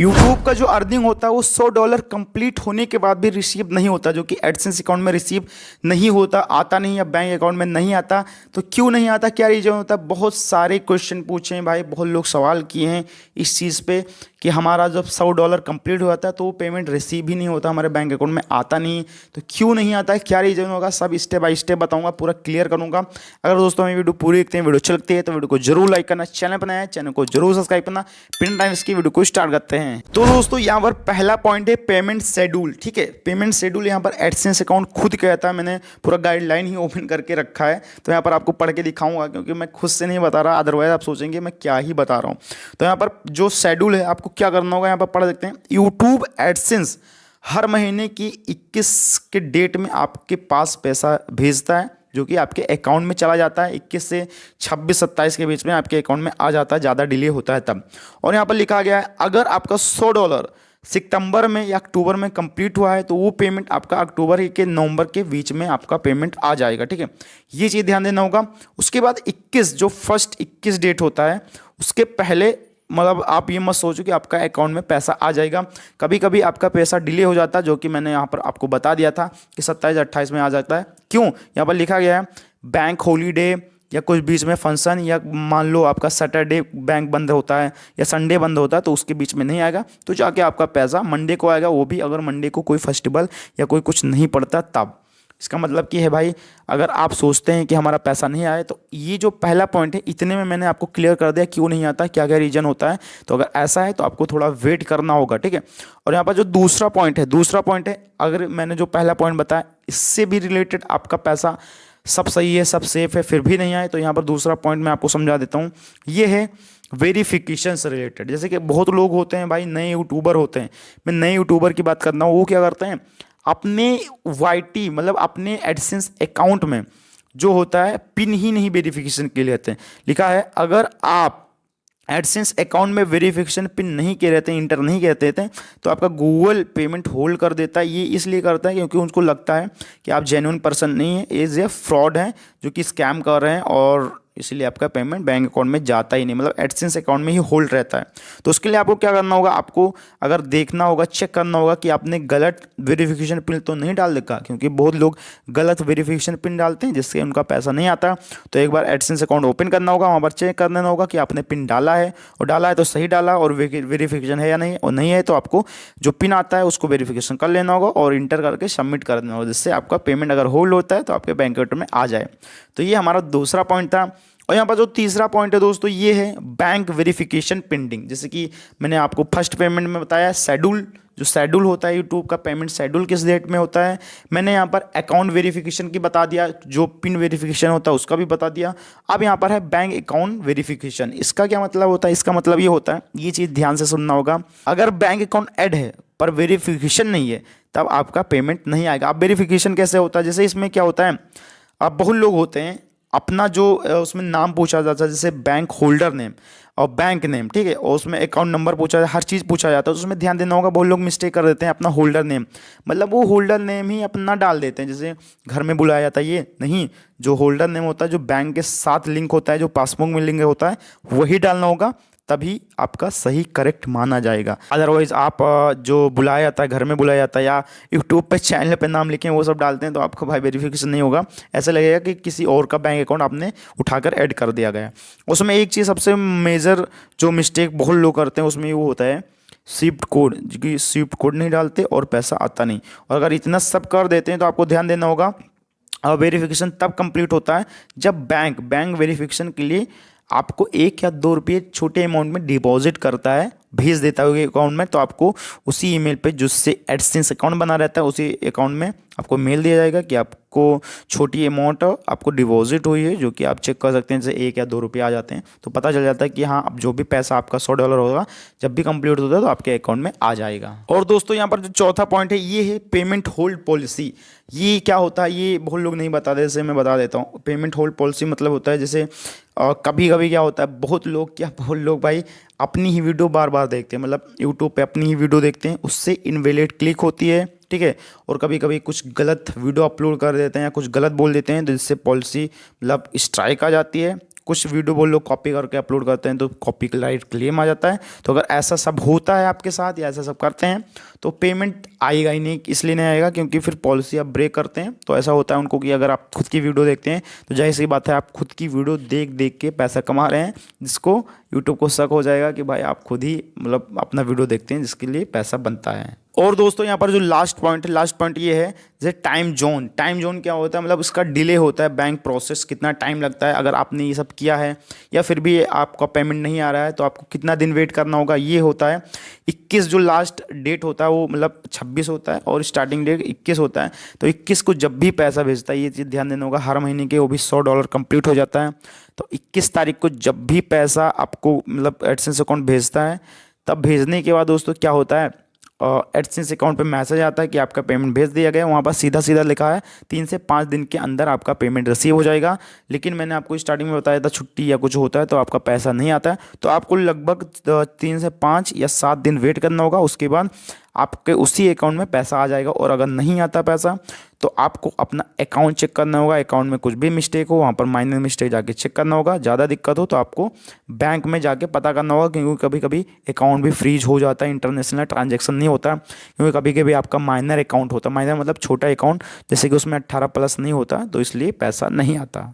YouTube का जो earning होता है वो $100 कंप्लीट होने के बाद भी रिसीव नहीं होता, जो कि एडसेंस अकाउंट में रिसीव नहीं होता, आता नहीं या बैंक अकाउंट में नहीं आता। तो क्यों नहीं आता, क्या रीज़न होता है? बहुत सारे क्वेश्चन पूछे हैं भाई, बहुत लोग सवाल किए हैं इस चीज़ पे कि हमारा जब $100 कंप्लीट हो जाता है तो वो पेमेंट रिसीव ही नहीं होता, हमारे बैंक अकाउंट में आता नहीं। तो क्यों नहीं आता है, क्या रीज़न होगा, सब स्टेप बाय स्टेप बताऊंगा, पूरा क्लियर करूंगा। अगर दोस्तों हमें वीडियो पूरी देखते हैं, वीडियो अच्छी लगती है तो वीडियो को जरूर लाइक करना, चैनल पर नया है चैनल को जरूर सब्सक्राइब करना। पिन टाइम इसकी वीडियो को स्टार्ट करते हैं। तो दोस्तों यहाँ पर पहला पॉइंट है पेमेंट शेड्यूल। ठीक है, पेमेंट शेड्यूल यहाँ पर एडसेंस अकाउंट खुद कहता है, मैंने पूरा गाइडलाइन ही ओपन करके रखा है, तो यहाँ पर आपको पढ़ के दिखाऊंगा क्योंकि मैं खुद से नहीं बता रहा, अदरवाइज आप सोचेंगे मैं क्या ही बता रहा हूँ। तो यहाँ पर जो शेड्यूल है आपको क्या करना होगा, यहाँ पर पढ़ सकते हैं। यूट्यूब एडसेंस हर महीने की 21 के डेट में आपके पास पैसा भेजता है, जो कि आपके अकाउंट में चला जाता है। 21 से 26-27 के बीच में आपके अकाउंट में आ जाता है, ज़्यादा डिले होता है तब। और यहाँ पर लिखा गया है अगर आपका $100 सितंबर में या अक्टूबर में कंप्लीट हुआ है तो वो पेमेंट आपका अक्टूबर के नवंबर के बीच में आपका पेमेंट आ जाएगा। ठीक है, ये चीज़ ध्यान देना होगा। उसके बाद 21 जो फर्स्ट 21 डेट होता है उसके पहले मतलब आप ये मत सोचो कि आपका अकाउंट में पैसा आ जाएगा। कभी कभी आपका पैसा डिले हो जाता है, जो कि मैंने यहाँ पर आपको बता दिया था कि 27-28 में आ जाता है। क्यों, यहाँ पर लिखा गया है बैंक हॉलीडे या कुछ बीच में फंक्शन, या मान लो आपका सैटरडे बैंक बंद होता है या संडे बंद होता है तो उसके बीच में नहीं आएगा, तो जाके आपका पैसा मंडे को आएगा, वो भी अगर मंडे को कोई फेस्टिवल या कोई कुछ नहीं पड़ता तब। इसका मतलब कि है भाई, अगर आप सोचते हैं कि हमारा पैसा नहीं आए तो ये जो पहला पॉइंट है इतने में मैंने आपको क्लियर कर दिया क्यों नहीं आता, क्या क्या रीज़न होता है। तो अगर ऐसा है तो आपको थोड़ा वेट करना होगा। ठीक है, और यहाँ पर जो दूसरा पॉइंट है, अगर मैंने जो पहला पॉइंट बताया इससे भी रिलेटेड आपका पैसा सब सही है, सब सेफ है, फिर भी नहीं आए, तो यहाँ पर दूसरा पॉइंट मैं आपको समझा देता हूँ। ये है वेरिफिकेशन से रिलेटेड। जैसे कि बहुत लोग होते हैं भाई, नए यूट्यूबर होते हैं, मैं नए यूट्यूबर की बात करता हूँ, वो क्या करते हैं अपने वाईटी मतलब अपने एडसेंस अकाउंट में जो होता है पिन ही नहीं वेरिफिकेशन के लिए रहते हैं। लिखा है अगर आप एडसेंस अकाउंट में वेरिफिकेशन पिन नहीं किए रहते हैं, इंटर नहीं किए रहते हैं, तो आपका गूगल पेमेंट होल्ड कर देता है। ये इसलिए करता है क्योंकि उनको लगता है कि आप जेन्युइन पर्सन नहीं है, एज ए फ्रॉड है जो कि स्कैम कर रहे हैं, और इसलिए आपका पेमेंट बैंक अकाउंट में जाता ही नहीं, मतलब एडसेंस अकाउंट में ही होल्ड रहता है। तो उसके लिए आपको क्या करना होगा, आपको अगर देखना होगा, चेक करना होगा कि आपने गलत वेरिफिकेशन पिन तो नहीं डाल रखा, क्योंकि बहुत लोग गलत वेरिफिकेशन पिन डालते हैं जिससे उनका पैसा नहीं आता। तो एक बार एडसेंस अकाउंट ओपन करना होगा, वहाँ पर चेक कर लेना होगा कि आपने पिन डाला है, और डाला है तो सही डाला, और वेरिफिकेशन है या नहीं, और नहीं है तो आपको जो पिन आता है उसको वेरिफिकेशन कर लेना होगा और इंटर करके सबमिट कर देना होगा, जिससे आपका पेमेंट अगर होल्ड होता है तो आपके बैंक अकाउंट में आ जाए। तो ये हमारा दूसरा पॉइंट था। और यहाँ पर जो तीसरा पॉइंट है दोस्तों, ये है बैंक वेरिफिकेशन पेंडिंग। जैसे कि मैंने आपको फर्स्ट पेमेंट में बताया शेड्यूल, जो शेड्यूल होता है यूट्यूब का पेमेंट शेड्यूल किस डेट में होता है। मैंने यहाँ पर अकाउंट वेरिफिकेशन की बता दिया, जो पिन वेरिफिकेशन होता है उसका भी बता दिया। अब यहाँ पर है बैंक अकाउंट वेरिफिकेशन। इसका क्या मतलब होता है, इसका मतलब ये होता है, ये चीज़ ध्यान से सुनना होगा, अगर बैंक अकाउंट ऐड है पर वेरिफिकेशन नहीं है तब आपका पेमेंट नहीं आएगा। अब वेरिफिकेशन कैसे होता है, जैसे इसमें क्या होता है, अब बहुत लोग होते हैं अपना जो उसमें नाम पूछा जाता है, जैसे बैंक होल्डर नेम और बैंक नेम, ठीक है, और उसमें अकाउंट नंबर पूछा जाता है, हर चीज़ पूछा जाता है, तो उसमें ध्यान देना होगा। बहुत लोग मिस्टेक कर देते हैं, अपना होल्डर नेम मतलब वो होल्डर नेम ही अपना डाल देते हैं, जैसे घर में बुलाया जाता है, ये नहीं, जो होल्डर नेम होता है जो बैंक के साथ लिंक होता है, जो पासबुक में लिंक होता है, वही डालना होगा, तभी आपका सही करेक्ट माना जाएगा। अदरवाइज आप जो बुलाया जाता है, घर में बुलाया जाता है, या यूट्यूब पे चैनल पे नाम लिखे वो सब डालते हैं, तो आपको भाई वेरिफिकेशन नहीं होगा, ऐसा लगेगा कि किसी और का बैंक अकाउंट आपने उठाकर ऐड कर दिया गया। उसमें एक चीज़ सबसे मेजर जो मिस्टेक बहुत लोग करते हैं उसमें वो होता है स्विफ्ट कोड, जो कि स्विफ्ट कोड नहीं डालते और पैसा आता नहीं। और अगर इतना सब कर देते हैं तो आपको ध्यान देना होगा, वेरिफिकेशन तब कंप्लीट होता है जब बैंक वेरिफिकेशन के लिए आपको 1 या 2 रुपये छोटे अमाउंट में डिपॉजिट करता है, भेज देता है अकाउंट में, तो आपको उसी ईमेल पे जिससे एडसेंस अकाउंट बना रहता है उसी अकाउंट में आपको मेल दिया जाएगा कि आपको छोटी अमाउंट आपको डिपॉजिट हुई है, जो कि आप चेक कर सकते हैं। जैसे 1 या 2 रुपये आ जाते हैं तो पता चल जाता है कि हाँ, अब जो भी पैसा आपका $100 होगा जब भी कंप्लीट होता है तो आपके अकाउंट में आ जाएगा। और दोस्तों यहाँ पर जो चौथा पॉइंट है ये है पेमेंट होल्ड पॉलिसी। ये क्या होता है ये बहुत लोग नहीं बताते, जैसे मैं बता देता हूँ। पेमेंट होल्ड पॉलिसी मतलब होता है, जैसे कभी कभी क्या होता है, बहुत लोग भाई अपनी ही वीडियो बार बार देखते हैं, मतलब यूट्यूब पे अपनी ही वीडियो देखते हैं, उससे इनवैलिड क्लिक होती है, ठीक है, और कभी कभी कुछ गलत वीडियो अपलोड कर देते हैं या कुछ गलत बोल देते हैं, तो जिससे पॉलिसी मतलब स्ट्राइक आ जाती है। कुछ वीडियो वो लोग कॉपी करके अपलोड करते हैं तो कॉपीराइट क्लेम आ जाता है। तो अगर ऐसा सब होता है आपके साथ या ऐसा सब करते हैं तो पेमेंट आएगा ही नहीं। इसलिए नहीं आएगा क्योंकि फिर पॉलिसी आप ब्रेक करते हैं। तो ऐसा होता है उनको कि अगर आप खुद की वीडियो देखते हैं तो जाहिर सी बात है आप खुद की वीडियो देख देख के पैसा कमा रहे हैं, जिसको यूट्यूब को शक हो जाएगा कि भाई आप खुद ही मतलब अपना वीडियो देखते हैं जिसके लिए पैसा बनता है। और दोस्तों यहाँ पर जो लास्ट पॉइंट ये है जैसे टाइम जोन क्या होता है, मतलब इसका डिले होता है, बैंक प्रोसेस कितना टाइम लगता है। अगर आपने ये सब किया है या फिर भी आपका पेमेंट नहीं आ रहा है तो आपको कितना दिन वेट करना होगा, ये होता है। 21 जो लास्ट डेट होता है वो मतलब 26 होता है और स्टार्टिंग डेट 21 होता है। तो 21 को जब भी पैसा भेजता है, ये चीज़ ध्यान देना होगा, हर महीने के वो भी $100 कंप्लीट हो जाता है। तो 21 तारीख को जब भी पैसा आपको मतलब एडसेंस अकाउंट भेजता है, तब भेजने के बाद दोस्तों क्या होता है, एडसेंस अकाउंट पे मैसेज आता है कि आपका पेमेंट भेज दिया गया है। वहाँ पर सीधा सीधा लिखा है 3 से 5 दिन के अंदर आपका पेमेंट रिसीव हो जाएगा। लेकिन मैंने आपको स्टार्टिंग में बताया था छुट्टी या कुछ होता है तो आपका पैसा नहीं आता है। तो आपको लगभग 3 से 5 या 7 दिन वेट करना होगा, उसके बाद आपके उसी अकाउंट में पैसा आ जाएगा। और अगर नहीं आता पैसा तो आपको अपना अकाउंट चेक करना होगा, अकाउंट में कुछ भी मिस्टेक हो वहाँ पर माइनर मिस्टेक जाके चेक करना होगा। ज़्यादा दिक्कत हो तो आपको बैंक में जाके पता करना होगा, क्योंकि कभी कभी अकाउंट भी फ्रीज हो जाता है, इंटरनेशनल ट्रांजैक्शन नहीं होता। क्योंकि कभी कभी आपका माइनर अकाउंट होता है, माइनर मतलब छोटा अकाउंट, जैसे कि उसमें 18+ नहीं होता, तो इसलिए पैसा नहीं आता।